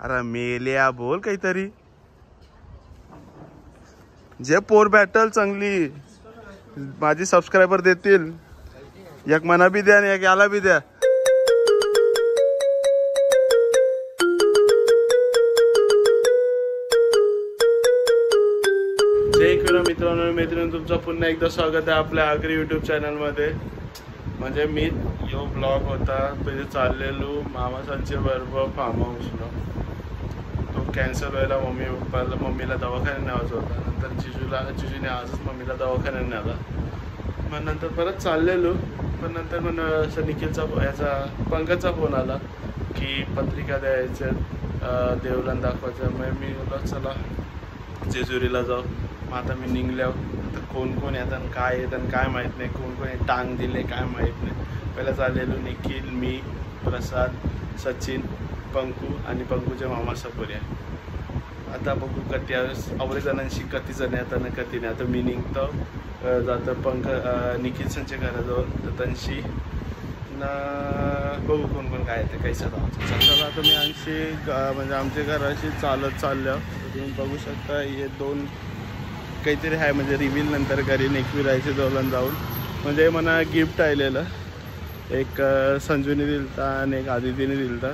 अरे मेल्या बोल काहीतरी. जे पोर बॅटल चांगली माझी सबस्क्रायबर देतील. एक मना बी द्या आणि एक याला बी द्या. जय एकविरा मित्रांनो मैत्रिणी, तुमचं पुन्हा एकदा स्वागत आहे आपल्या आगरी यूट्यूब चॅनलमध्ये. म्हणजे मी यो ब्लॉग होता पहिले चाललेलो मामासांचे बरोबर फार्म हाऊसला. तो कॅन्सल व्हायला मम्मीला दवाखान्यात न्यायचा होता. नंतर जिजूने आजच मम्मीला दवाखान्यात न्याला. मग नंतर परत चाललेलो. पण नंतर मग असं निखिलचा ह्याचा पंकजचा फोन आला की पत्रिका द्यायचं देवलांना दाखवायचं. मग मी बोललो चला जेजुरीला जाऊ. मग आता मी निघल्यावर आता कोण कोण येतात काय येतात काय माहीत नाही. कोण कोणी टांग दिले काय माहीत नाही. पहिला चाललेलो निखिल, मी, प्रसाद, सचिन, पंकू आणि पंकूचे मामा सपोर्या. आता बघू कधी आवडे जणांशी कधी जण येतात ना कधी नाही. आता मी निघतो जातं निखिलसनच्या घराजवळ तर त्यांशी ना बघू कोण कोण काय येते कैसा जायचं. चला आता मी आणखी म्हणजे आमच्या घराशी चालत चालल्या. तुम्ही बघू शकता हे दोन काहीतरी आहे म्हणजे रिव्हील नंतर घरी एकविरायचे जवळून जाऊन. म्हणजे मला गिफ्ट आलेलं. एक संजूने दिलता आणि एक आदितीने दिलता.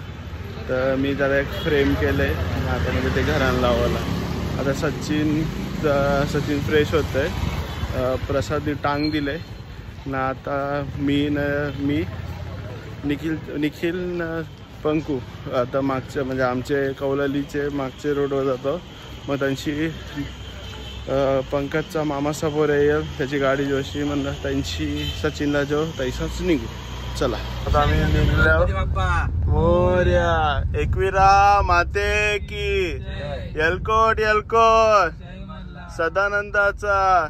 तर मी त्याला एक फ्रेम केलं आहे. आता म्हणजे ते घराला लावायला. आता सचिन फ्रेश होतं आहे. प्रसादने टांग दिले ना. आता मी निखिल पंकू आता मागच्या म्हणजे आमचे कौलालीचे मागचे रोडवर जातो. मग त्यांची पंकजचा मामा समोर येईल त्याची गाडी जोशी म्हणलं त्यांची सचिनला जो तैसाच निघू. चला आता आम्ही निघलो. मोर्या एकविरा माते की येलकोट सदानंदाचा.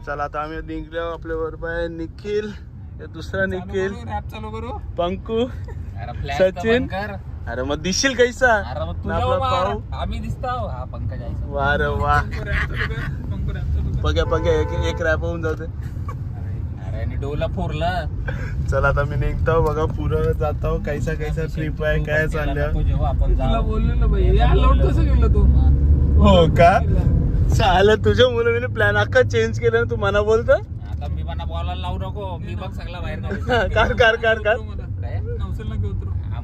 चला आता आम्ही निघलो. आपल्या बरोबर आहे निखिल, दुसरा निखिल, पंकू, सचिन. अरे मग दिसशील कैसा पाहू आम्ही दिसतो. हा पंकज आहे. वा रे वा. पग्या एक रॅप होऊन जाते. अरे डोला फोरला. चला आता मी निघतो. बघा पुरं जातो कैसा ट्रिप आहे काय चाललं. आपण बोललो तू. हो का चालेल. तुझ्या मुलं मी प्लॅन अख्खा चेंज केला ना. तू मला बोलतो आता मी मला बोलायला लावू नको. मी बघ सगळा बाहेर कार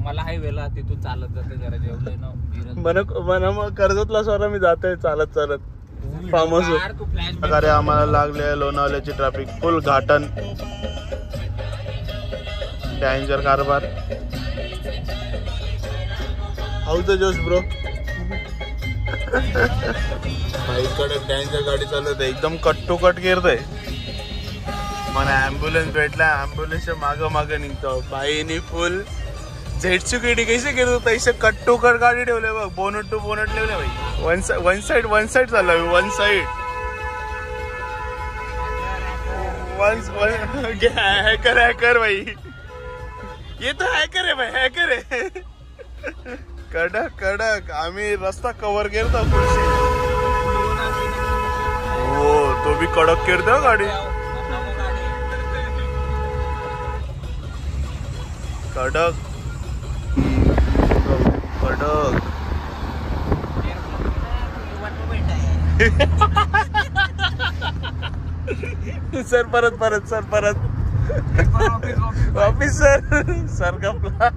मला हायवेला तिथून चालत जाते जरा जेवलंय ना म्हणा मग कर्जतला स्वरा मी जातोय चालत फार्म हाऊस. अरे आम्हाला लागले लोणावल्याची ट्रॅफिक फुल घाटन डेंजर कारभार. हाऊस द जोश ब्रो. इकडे डेंजर गाडी चालवत आहे एकदम कट टू कट गिरतोय. मला ऍम्ब्युलन्स भेटला. ऍम्ब्युलन्सच्या मागं निघतो. बाईनी फुल झेडची केडी कैसे गेलो तैसे कट टू कट गाडी ठेवले बघ. बोनट टू बोनट ठेवले भाई. वन साइड चालला मी. वन साइड हॅकर भाई. ये तो हॅकर आहे भाई. हॅकर आहे. कडक आम्ही रस्ता कव्हर केलता पुढची. हो तो भी कडक केलता गाडी. कडक सर परत ऑफिसर सर गपला.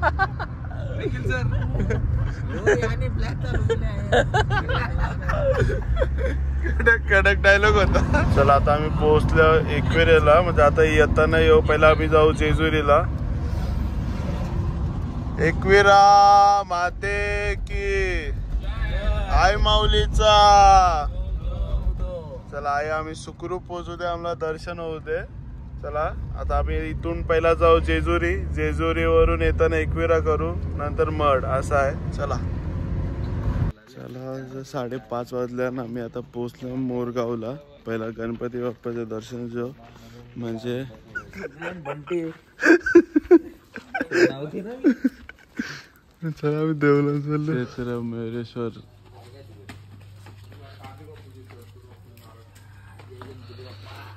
कडक डायलॉग होता. चला आता आम्ही पोहोचलो एकविरेला. म्हणजे आता येताना पहिला आम्ही जाऊ जेजुरीला. एकविरा माते की आई माऊलीचा. चला आई आम्ही सुखरूप पोहोचू दे. आम्हाला दर्शन होऊ दे. चला आता आम्ही इथून पहिला जाऊ जेजुरीवरून येताना एकविरा करू नंतर मड असं आहे. चला 5:30 वाजल्यानं आम्ही आता पोहोचलो मोरगावला. पहिला गणपती बाप्पाचं दर्शन जो म्हणजे चला आम्ही देवला चाललो. मेरेश्वर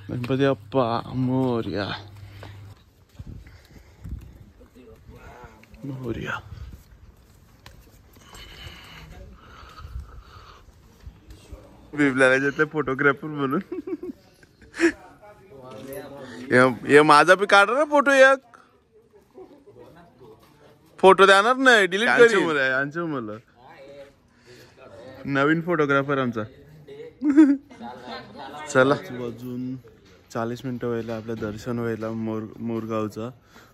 गणपती बाप्पा मोरया. बिबल्याला घेतले फोटोग्राफर म्हणून. हे माझा बी काढ ना फोटो, एक फोटो देणार नाही, डिलीट करीन. यांचे मुलं नवीन फोटोग्राफर आमचा. चला अजून 40 मिनिटं व्हायला आपलं दर्शन व्हायला मोरगावचं.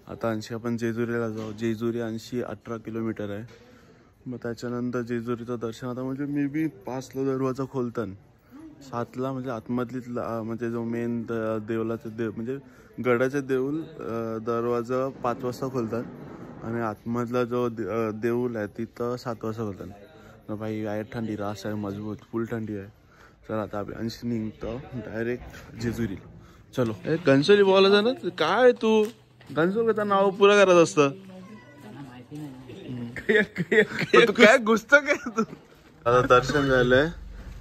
आता 80 आपण जेजुरीला जाऊ. जेजुरी 18 किलोमीटर आहे. मग त्याच्यानंतर जेजुरीचं दर्शन आता म्हणजे मी बी 5ला दरवाजा खोलतान, 7ला म्हणजे आतमधलीतला म्हणजे जो मेन देवलाचं देव म्हणजे गडाचं देऊळ दरवाजा 5 वाजता खोलतात आणि आतमधला जो देऊळ आहे तिथं 7 वाजता खोलतात. भाई आहे थंडी, रास आहे मजबूत, फुल थंडी आहे. चला आता आपल्या 80 निघतो डायरेक्ट जेजुरी. चलो गणसोली बोलायचं ना, काय तू गणसोलीचं नाव पुरं करत असतं. तू काय घुसत काय तू. आता दर्शन झालंय.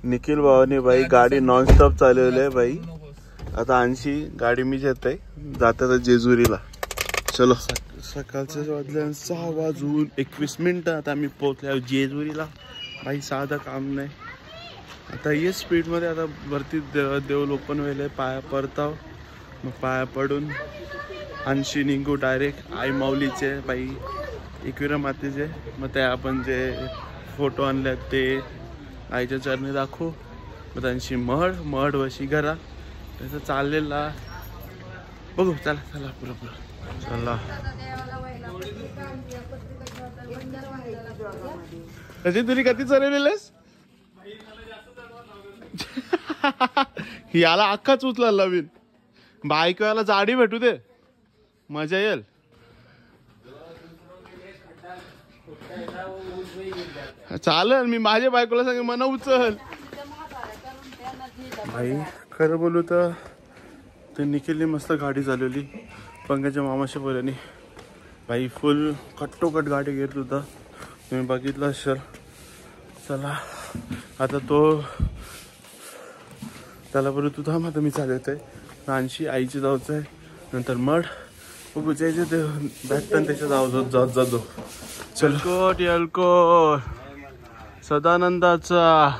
निखिल भावानी भाई गाडी नॉनस्टॉप चालवली आहे भाई. आता 80 गाडी मी येत आहे, जातात जेजुरीला. चलो सकाळचे वाजले 6:21. आता आम्ही पोहोचलो जेजुरीला. भाई साधं काम नाही. आता ये स्पीडमध्ये आता वरती देऊळ ओपन व्हायला पाया पडताव. मग पाया पडून 80 निघू डायरेक्ट आई माऊलीचे बाई एकविरा मातेचे. मग त्या आपण जे फोटो आणले ते आईच्या चरणी दाखवू. मग त्यांची मड वशी घरा त्याचं चाललेला बघू. चला चला पुरा चला. त्याची तुरी कधी चरवलेस. याला अख्खाच उचला नवीन बायकोला जाडी भेटू दे, मजा येईल. चालेल, मी माझ्या बायकोला सांगे मना उचल. भाई खरं बोलू तर ते निखिलने मस्त गाडी चालवली पंकजच्या मामाच्या पोरांनी. भाई फुल कट्टोकट गाडी घेत होता, तुम्ही बघितलं असेल. चला आता तो त्याला बरं तू थांब, आता मी चालवत आहे. 80 आईची जाऊचं आहे, नंतर मठ गुजायचे ते बॅटन त्याच्या जातो. चलकोट यलकोट सदानंदाचा.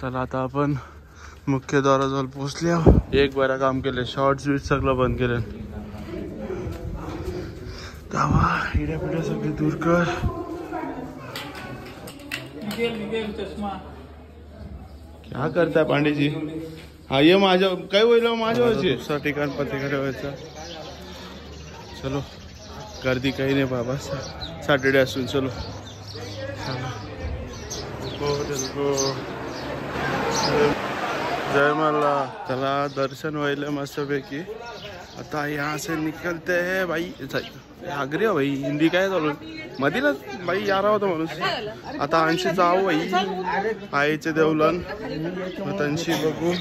चला आता आपण मुख्य द्वाराजवळ पोहोचले. एक बरं काम केलं, शॉर्ट्स बीट सगळं बंद केलं. दावा हिड्या पिढ्या सगळे दूर कर. क्या करताय पांडेजी. हा ये माझ्या काय होईल माझ्यावरची दुसरा ठिकाण पत्रिका व्हायचा. चलो गर्दी काही नाही बाबा, सॅटर्डे असून. चलो जय मला. त्याला दर्शन व्हायला मस्तपैकी. आता यहाँ से निकलते है भाई. आगरी हो भाई, हिंदी काय चालू मध्ये ना भाई. यारा होता माणूस. आता 80 जाऊ भाई आईचे देवलन. त्यांशी बघू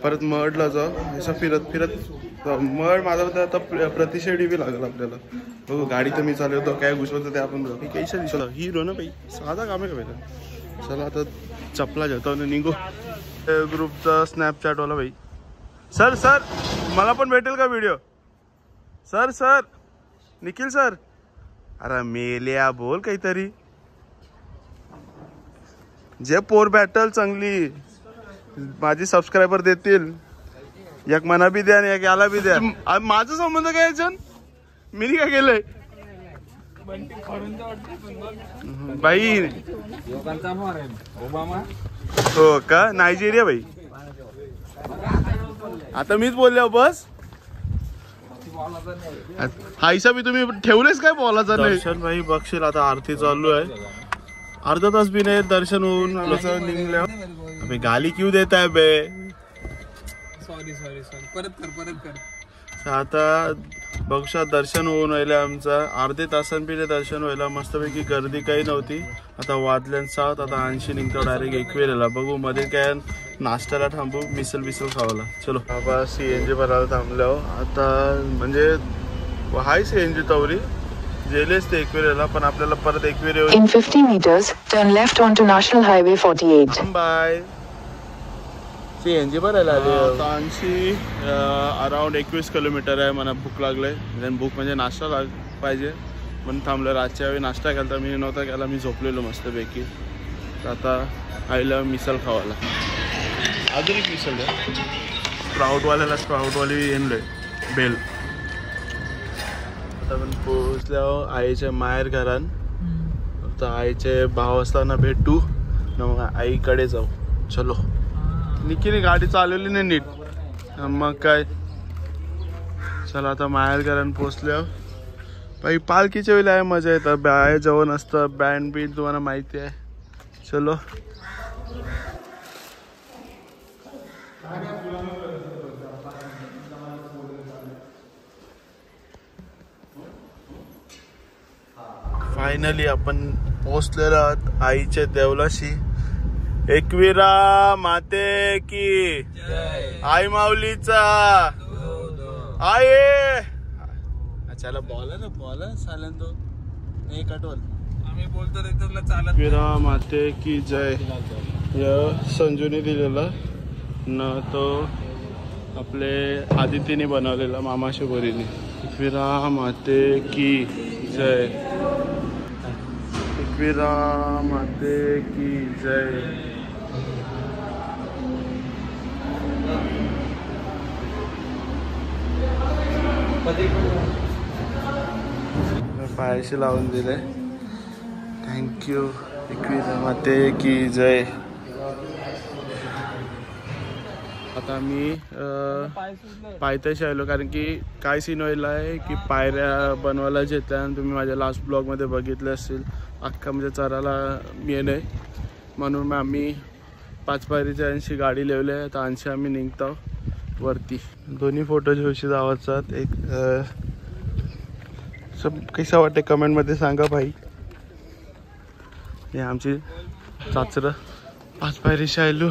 परत मडला जाऊ. असं फिरत फिरत मड माझा आता प्रतिषेडी बी लागेल आपल्याला. बघू गाडी तर मी चालवतो, काय घुसवतो ते आपण बघू. कैसा दिसतो हिरो ना भाई, साधा काम आहे का पहिला. चला आता चपला घेतो आणि निघू. ग्रुपचा स्नॅपचॅटवाला भाई. सर सर मला पण भेटेल का video. Sir sir Nikhil sir. अरे मेल्या बोल काहीतरी. जे पोर बॅटल चांगली माझी सबस्क्रायबर देतील, एक मना बी द्या आणि एक याला बी द्या. माझा संबंध काय याच्यान, मी काय केलंय बाई. हो का, नायजेरिया भाई. आता मीच बोलले बस. हायसा बी तुम्ही ठेवलेस काय बोलायचा नाही. दर्शन भाई बघशील आता आरती चालू आहे. अर्धा तास बी नाही दर्शन होऊन निघल्या. गाली क्यू देत आहे बे. सॉरी परत कर. आता बघशा दर्शन होऊन व्हायला आमचा अर्धे तासान पिले दर्शन व्हायला. मस्तपैकी गर्दी काही नव्हती. आता वाजल्या 7. आता 80 निघतो डायरेक्ट एकवेळेला. बघू मध्ये काय नाश्त्याला थांबू, मिसल खावाला. चलो बाबा CNG भरायला थांबलो. आता म्हणजे हाय CNG तवरी जेलेस ते एकवेळेला, पण आपल्याला परत एकवेळ. In 50 meters, turn left onto National Highway 48. Bye. CNG भरायला आले. 80 अराउंड 21 किलोमीटर आहे. मला भूक लागलंय. भूक म्हणजे नाश्ता पाहिजे म्हणून थांबलं. रातच्या वेळी नाश्ता केला मी नव्हता केला, मी झोपलेलो मस्तपैकी. तर आता आईला मिसल खावाला. अजून एक विसरलं स्प्राउटवाल्याला स्प्राउटवाली येणलोय बेल. आता आपण पोहोचल्यावर आईच्या माहेर घरान. आता आईचे भाव असताना भेटू न मग आईकडे जाऊ. चलो. निकीने गाडी चालवली नाही नीट मग काय. चला आता माहेर घरान पोहोचल्यावर बाई पालखीच्या वेळेला आहे मजा येतं. बाहेर जेवण असतं बँड बीन तुम्हाला माहिती आहे. चलो. फायनली आपण पोहोचलेलो आहोत आईच्या देवलाशी. एकविरा माते की आई माऊलीचा आये. चला बोला ना बोला चालेल तो नाही कटवल आम्ही बोलतो रे तुला चालत. एकविरा माते की जय. संजूने दिलेला न तो आपले आदितीने बनवलेला मामाच्या बोरीने. एकविरा माते की जय. एकविरा माते की जय. पायाशी लावून दिले. थँक्यू. एकविरा माते की जय. आता मी पायथ्याशी आलो कारण की काय सीन व्हायला आहे की पायऱ्या बनवायला येत्या आणि तुम्ही माझ्या लास्ट ब्लॉगमध्ये बघितले असतील. अख्खा म्हणजे चराला मी नाही म्हणून मग आम्ही 5 पायरीच्या ऐंशी गाडी लावली आहे. तर 80 आम्ही निघतो वरती. दोन्ही फोटोच्या दिवशी जावाचात. एक सब कैसा वाटते कमेंटमध्ये सांगा भाई. हे आमची चाचरं 5 पायरीशी आलो.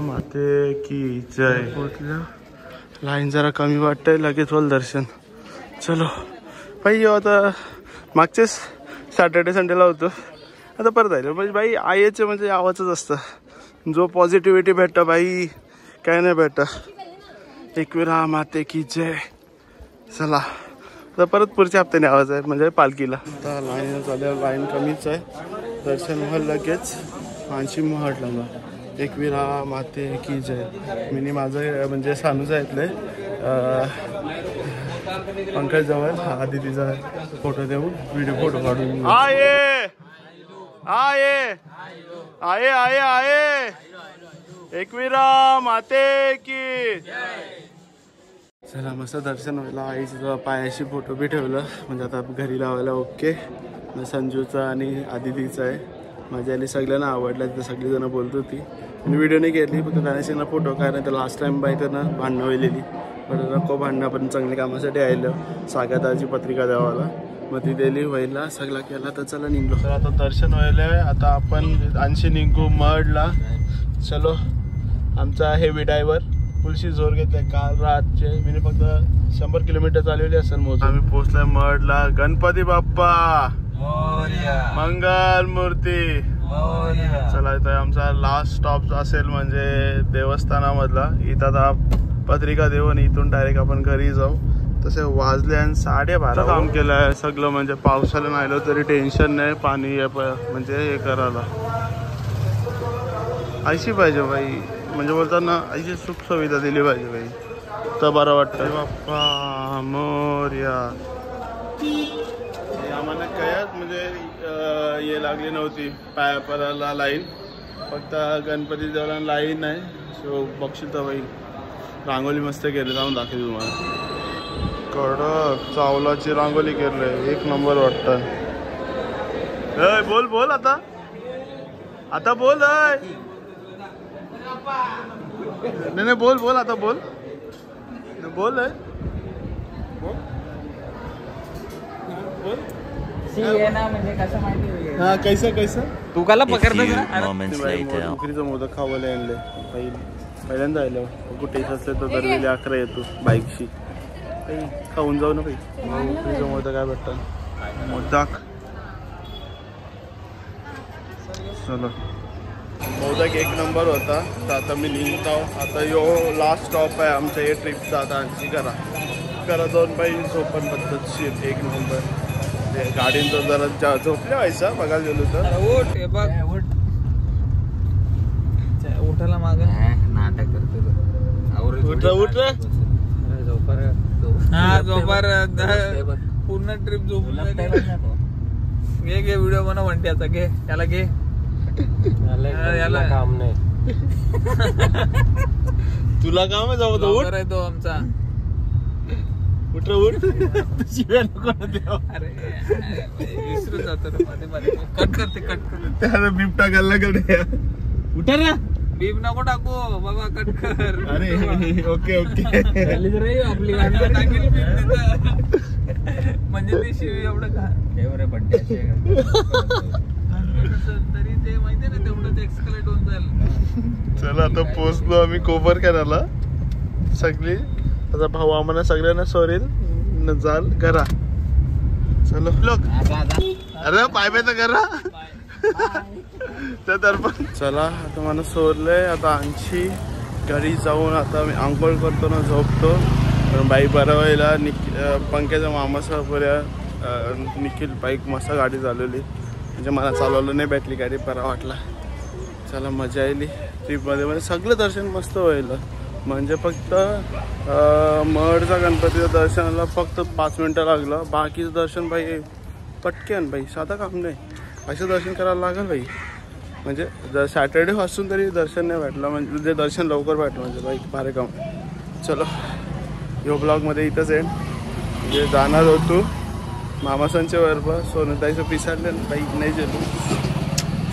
माते की जय. पोचल्या. लाईन जरा कमी वाटतंय लगेच होल दर्शन. चलो भाई. आता मागचेच सॅटर्डे संडेला होतो आता परत आलो. म्हणजे बाई आईचं म्हणजे आवाजच असतं. जो पॉझिटिव्हिटी भेटतं बाई काय नाही भेटतं. एकविरा माते की जय. चला तर परत पुढच्या हप्त्याने आवाज आहे म्हणजे पालखीला. आता लाईन चालू लाईन कमीच आहे. दर्शन व्हायला लगेच 80 महट लावला. एकविरा माते की जय. मी माझं म्हणजे सानूचं ऐकलंय पंकज जवळ आदितीचा फोटो देऊन व्हिडिओ फोटो काढून. आये आये आये आये आये. एकविरा माते की. चला मस्त दर्शन व्हायला. आईचं पायाशी फोटो बी ठेवलं म्हणजे आता घरी लावायला ओके. संजूचा आणि आदितीचा आहे. माझ्या आली सगळ्यांना आवडला तर सगळीजणं बोलत होती. मी व्हिडिओ नाही घेतली फक्त गणेशांना फोटो काय नाही तर लास्ट टाइम बाई त्यांना भांडणं व्हायलेली. पण नको भांडणं पण चांगल्या कामासाठी आलं. सागाताची पत्रिका द्यावाला मग ती दिली व्हायला सगळा केला तर चला निघलो. तर आता दर्शन व्हायला आता आपण 80 निघू मडला. चलो. आमचा हेवी ड्रायव्हर फुलशी जोर घेतलाय. काल रातचे मी फक्त 100 किलोमीटर चालवली असेल मोज. आम्ही पोहोचलोय मडला. गणपती बाप्पा मंगल मूर्ती. चला इथं आमचा लास्ट स्टॉप असेल म्हणजे देवस्थानामधला. इथं आता पत्रिका देऊन इथून डायरेक्ट आपण घरी जाऊ. तसे वाजले आणि 12:30 काम केलं आहे सगळं. म्हणजे पावसाला नाही आलो तरी टेन्शन नाही. पाणी म्हणजे हे करायला ऐशी पाहिजे बाई. म्हणजे बोलताना ऐशी सुख सुविधा दिली पाहिजे बाई तर बरं वाटतं. बाप्पा मोरया. आम्हाला कायच म्हणजे हे लागली नव्हती पाया पडायला लाईन. फक्त गणपती देवाला लाईन नाही. सो बघशील तर बाई रांगोली मस्त केली. जाऊन दाखवली तुम्हाला. कडक चावलाची रांगोली केली. एक नंबर वाटतं. बोल बोल आता आता बोल. नाही बोल बोल आता बोल बोल बोल. म्हणजे कसं माहिती. हा कैसा कैसा तू काला पकडतो. उकडीचं मोदक खावायला आणले पहिल्यांदा आलं. कुठे असले तर दरवेळी 11 येतो बाईकशी. काही खाऊन जाऊ ना काही. उकडीचं मोदक काय भेटतं मोदक. चलो मोदक एक नंबर होता. तर आता मी निघतो. आता यो लास्ट स्टॉप आहे आमच्या या ट्रिपचा. आता आणखी करा जाऊन पाहिजे. झोपण पद्धतशीर एक नंबर. गाडींचं जरा झोपल्या व्हायचा बघायला गेलो तर. उठायला माग नाटक करतो पूर्ण ट्रिप झोपून घे व्हिडिओ बनव म्हणते घे त्याला घे याला काम नाही तुला काम आहे जाऊ आहे तो आमचा उठ अरे विसरून जातो मध्ये मध्ये कट करते त्याला बीप टाकायला कडे उठा ना बीप नको टाकू बाबा कट कर अरे ओके आपली गाडी टाकेल म्हणजे ती शिवी एवढं का तरी ते माहिती ना तेवढं ते एक्सकलेट होऊन जाईल. चला आता पोहोचलो आम्ही कोपर करायला सगळी. आता भाऊ आम्हाला सगळ्यांना सोरेल जाल घरा. चलो लोक अरे पाय पाय तर करा तर पण चला आता मला सोडलंय. आता आमची घरी जाऊन आता मी आंघोळ करतो ना झोपतो. बाईक बरवायला पंख्याच्या मामासह निखिल बाईक मस्त गाडी चालवली. म्हणजे मला चालवलं नाही भेटली गाडी बरा वाटला. चला मजा आली ट्रीपमध्ये. म्हणजे सगळं दर्शन मस्त व्हायला. म्हणजे फक्त महडचा गणपतीचं दर्शनाला फक्त 5 मिनटं लागलं. बाकीचं दर्शन बाई पटकन बाई साधा काम नाही. असं दर्शन करायला लागेल बाई. म्हणजे जर सॅटर्डे वाजून तरी दर्शन नाही भेटलं म्हणजे दर्शन लवकर भेटलं म्हणजे बाई फार काम. चलो ह्यो ब्लॉगमध्ये इथंच आहे. म्हणजे जाणार होतो मामासांच्या वरबा सोनताईचं पिसाडलं बाईक नाही गेलो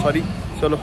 सॉरी. चलो